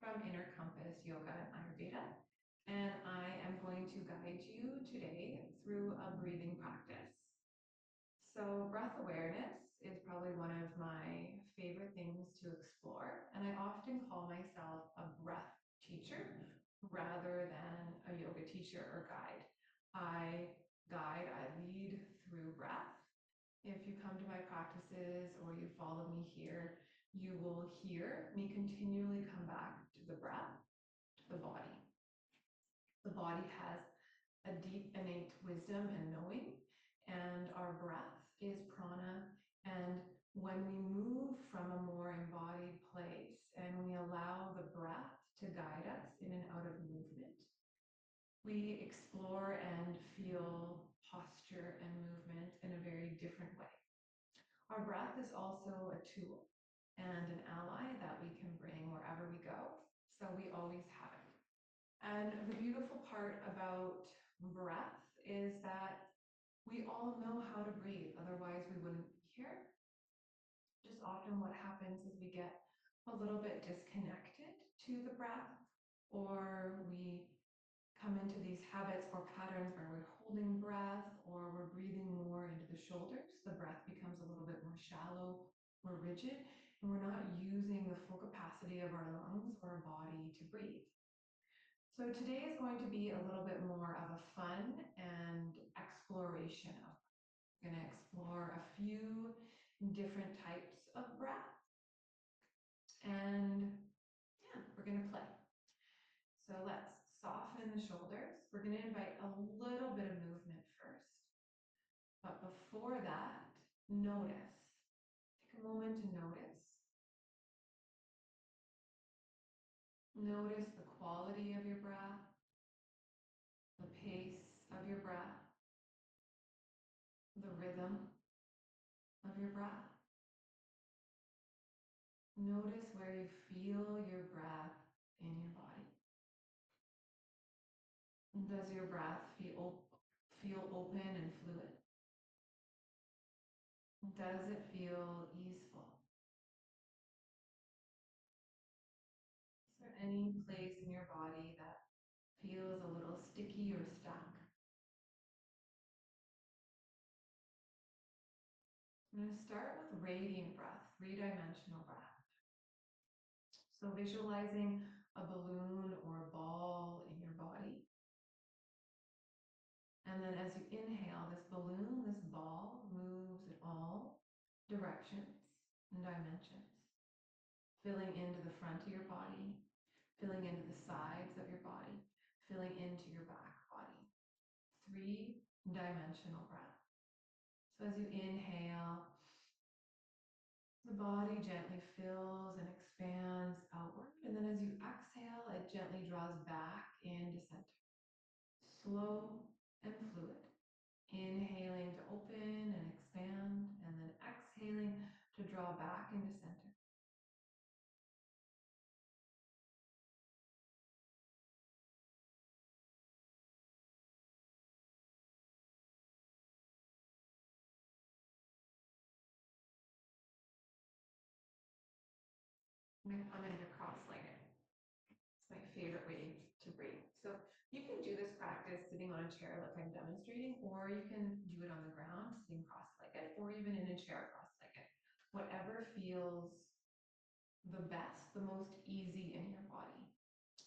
from Innercompass Yoga and Ayurveda, and I am going to guide you today through a breathing practice. So breath awareness is probably one of my favorite things to explore, and I often call myself a breath teacher rather than a yoga teacher or guide. I lead through breath. If you come to my practices or you follow me here, you will hear me continually come back to the breath, to the body. The body has a deep innate wisdom and knowing, and our breath is prana. And when we move from a more embodied place and we allow the breath to guide us in and out of movement, we explore and feel posture and movement in a very different way. Our breath is also a tool and an ally that we can bring wherever we go, so we always have it. And the beautiful part about breath is that we all know how to breathe, otherwise we wouldn't be here. Just often what happens is we get a little bit disconnected to the breath, or we come into these habits or patterns where we're holding breath or we're breathing more into the shoulders. The breath becomes a little bit more shallow or rigid, and we're not using the full capacity of our lungs or our body to breathe. So today is going to be a little bit more of a fun and exploration of. We're going to explore a few different types of breath, and yeah, we're going to play. So let's soften the shoulders. We're going to invite a little bit of movement first. But before that, notice. Take a moment to notice. Notice the quality of your breath, the pace of your breath, the rhythm of your breath. Notice where you feel your breath in your body. Does your breath feel open and fluid? Does it feel easeful? Is there any place in your body that feels a little sticky or stuck? I'm going to start with radiant breath, three-dimensional breath. So visualizing a balloon or a ball in your body. And then as you inhale, this balloon, this ball moves in all directions and dimensions, filling into the front of your body, filling into the sides of your body, filling into your back body. Three-dimensional breath. So as you inhale, the body gently fills and expands outward. And then as you exhale, it gently draws back into center. Slow and fluid. Inhaling to open and expand, and then exhaling to draw back into center. I'm going to come into cross-legged. It's my favorite way to breathe. So you can do this practice sitting on a chair like I'm demonstrating, or you can do it on the ground, sitting cross-legged, or even in a chair cross-legged. Whatever feels the best, the most easy in your body.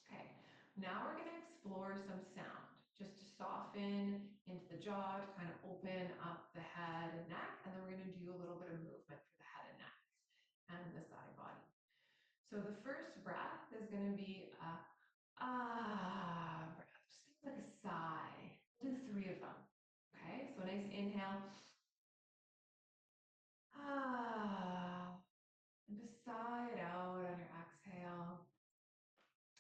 Okay, now we're going to explore some sound just to soften into the jaw, to kind of open up the head and neck, and then we're going to do a little bit of movement for the head and neck and the side body. So the first breath is going to be a ah breath, just think like a sigh. We'll do three of them. Okay, so a nice inhale. Ah, and just sigh it out on your exhale.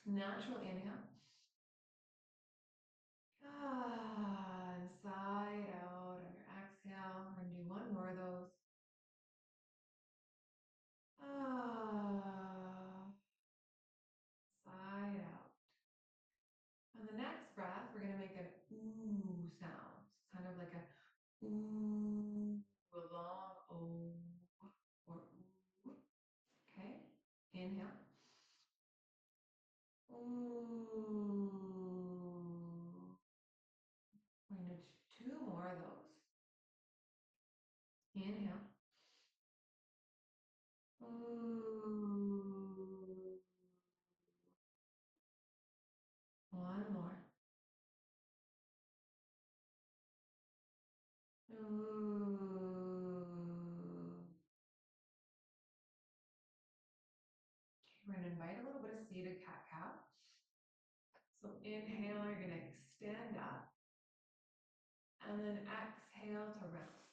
Natural inhale. Ah, and sigh it out on your exhale. We're going to do one more of those. Ah, sigh it out. On the next breath, we're going to make an ooh sound. It's kind of like a ooh, a long O or ooh. Okay, inhale. more of those. Inhale. Ooh. One more. Ooh. We're going to invite a little bit of seated cat-cow. So inhale, you're going to extend up. And then exhale to round.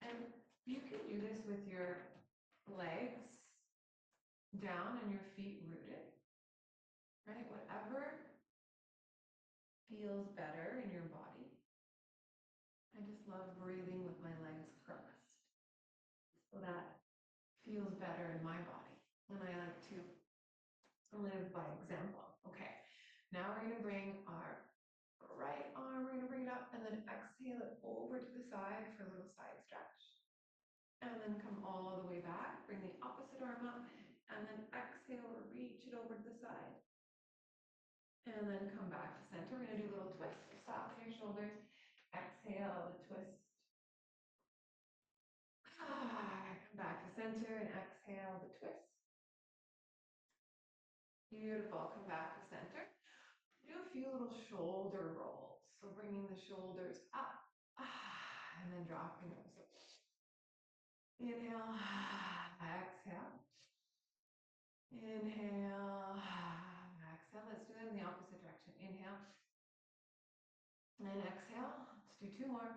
And you can do this with your legs down and your feet rooted, right? Whatever feels better in your body. I just love breathing with my legs crossed. So that feels better in my body. And I like to live by example. Okay, now we're going to bring our right arm, we're going to bring it up and then exhale it over to the side for a little side stretch. And then come all the way back, bring the opposite arm up, and then exhale, reach it over to the side. And then come back to center. We're going to do a little twist, soften your shoulders. Exhale, the twist. Come back to center and exhale, the twist. Beautiful, come back to center. Do a few little shoulder rolls. So bringing the shoulders up, and then dropping them. So inhale, exhale. Inhale, exhale. Let's do it in the opposite direction. Inhale and exhale. Let's do two more.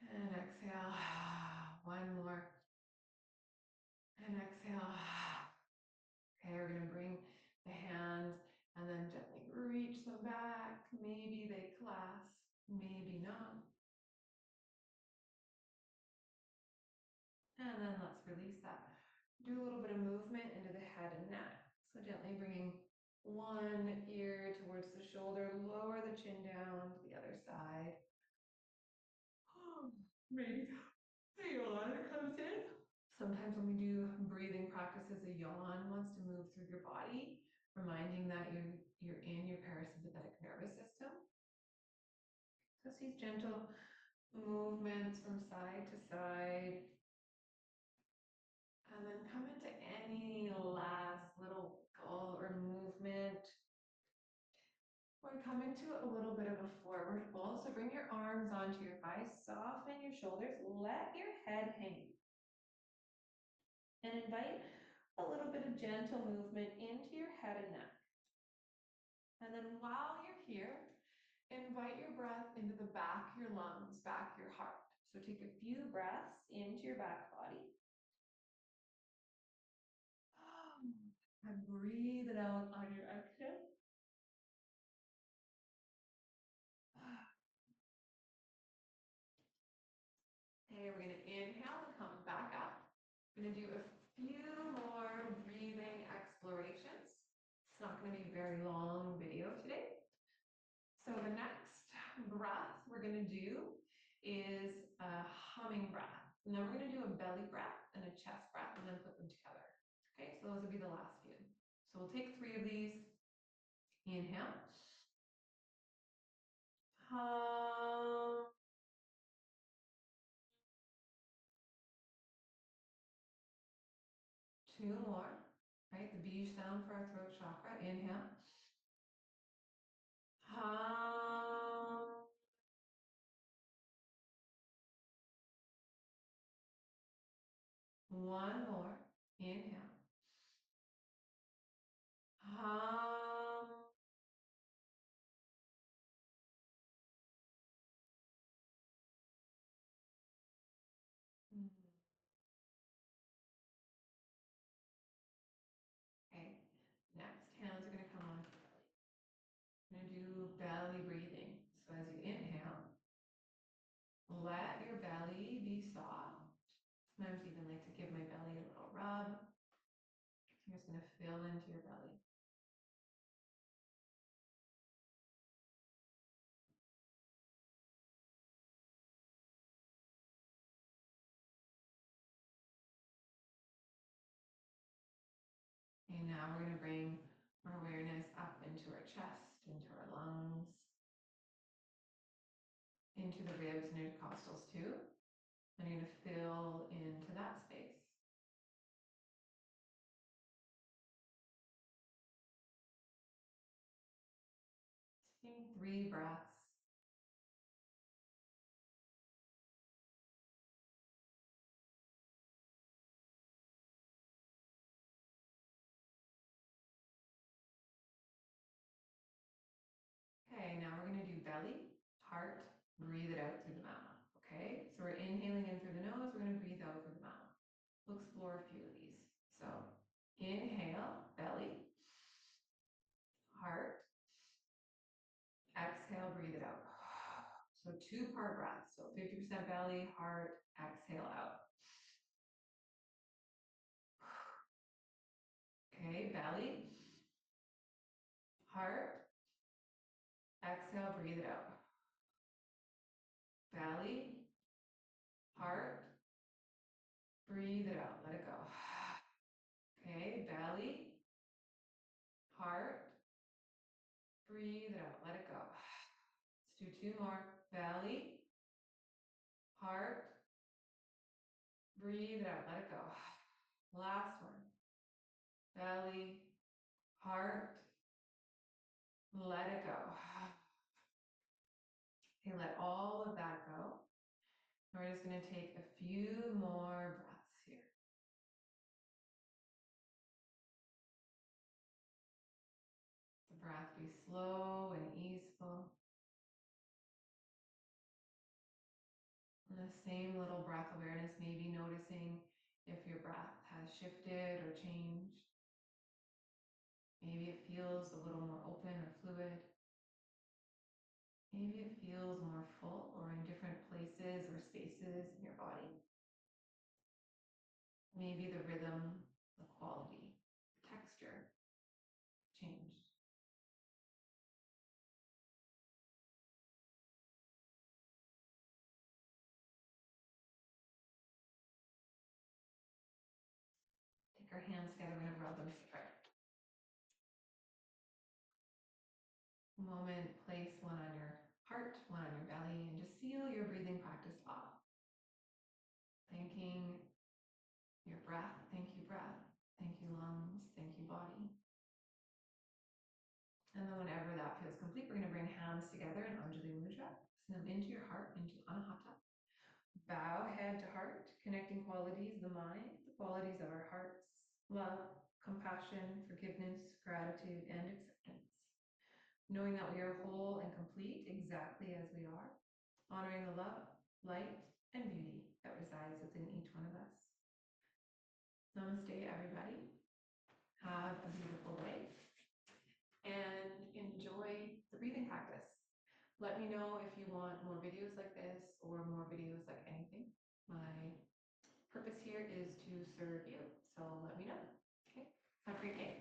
And exhale. One more. And exhale. Okay, we're going to bring the hands and then gently reach them back. Maybe they clasp, maybe not. And then let's release that. Do a little bit of movement into the head and neck. So gently bringing one ear towards the shoulder, lower the chin down to the other side. Maybe a yawn comes in. Sometimes when we do breathing practices, a yawn wants to move through your body, reminding that you're in your parasympathetic nervous system. So these gentle movements from side to side. And then come into any last little wiggle or movement. Or come into a little bit of a forward fold. So bring your arms onto your thighs, soften your shoulders, let your head hang. And invite a little bit of gentle movement into your head and neck. And then while you're here, invite your breath into the back of your lungs, back of your heart. So take a few breaths into your back body. And breathe it out on your exhale. Okay, we're going to inhale and come back up. We're going to do a few more breathing explorations. It's not going to be a very long video today. So the next breath we're going to do is a humming breath. And then we're going to do a belly breath and a chest breath and then put them together. Okay, so those will be the last few. So we'll take 3 of these. Inhale. Hum. Two more, right? The B sound for our throat chakra. Inhale. Hum. One more. Inhale. Hum. Okay. Next, hands are going to come onto the belly. We're going to do belly breathing. So as you inhale, let your belly be soft. Sometimes even like to give my belly a little rub. I'm just going to fill into your belly. Okay, now we're going to bring our awareness up into our chest, into our lungs. into the ribs and intercostals too. And you're gonna fill into that space. Taking 3 breaths. Okay, now we're gonna do belly, heart, breathe it out through the mouth. Okay, so we're inhaling in through the nose, we're gonna breathe out through the mouth. We'll explore a few of these. So inhale, belly, heart, exhale, breathe it out. So 2-part breath. So 50% belly, heart, exhale out. Okay, belly, heart, exhale, breathe it out. Belly, heart, breathe it out, let it go. Okay, belly, heart, breathe it out, let it go. Let's do 2 more. Belly, heart, breathe it out, let it go. Last one. Belly, heart, let it go. Okay, let all of that go. We're just going to take a few more breaths here. The breath be slow and easeful. And the same little breath awareness, maybe noticing if your breath has shifted or changed. Maybe it feels a little more open or fluid. Maybe it feels more full or in different places or spaces in your body. Maybe the rhythm, the quality, the texture changed. Take our hands together, we're gonna rub them together. Moment, place one on your heart, one on your belly, and just seal your breathing practice off. Thanking your breath, thank you lungs, thank you body. And then whenever that feels complete, we're gonna bring hands together in Anjali Mudra, send them into your heart, into Anahata. Bow head to heart, connecting qualities, the mind, the qualities of our hearts, love, compassion, forgiveness, gratitude, and acceptance. Knowing that we are whole and complete exactly as we are, honoring the love, light, and beauty that resides within each one of us. Namaste, everybody. Have a beautiful day and enjoy the breathing practice. Let me know if you want more videos like this or more videos like anything. My purpose here is to serve you, so let me know. Okay, have a great day.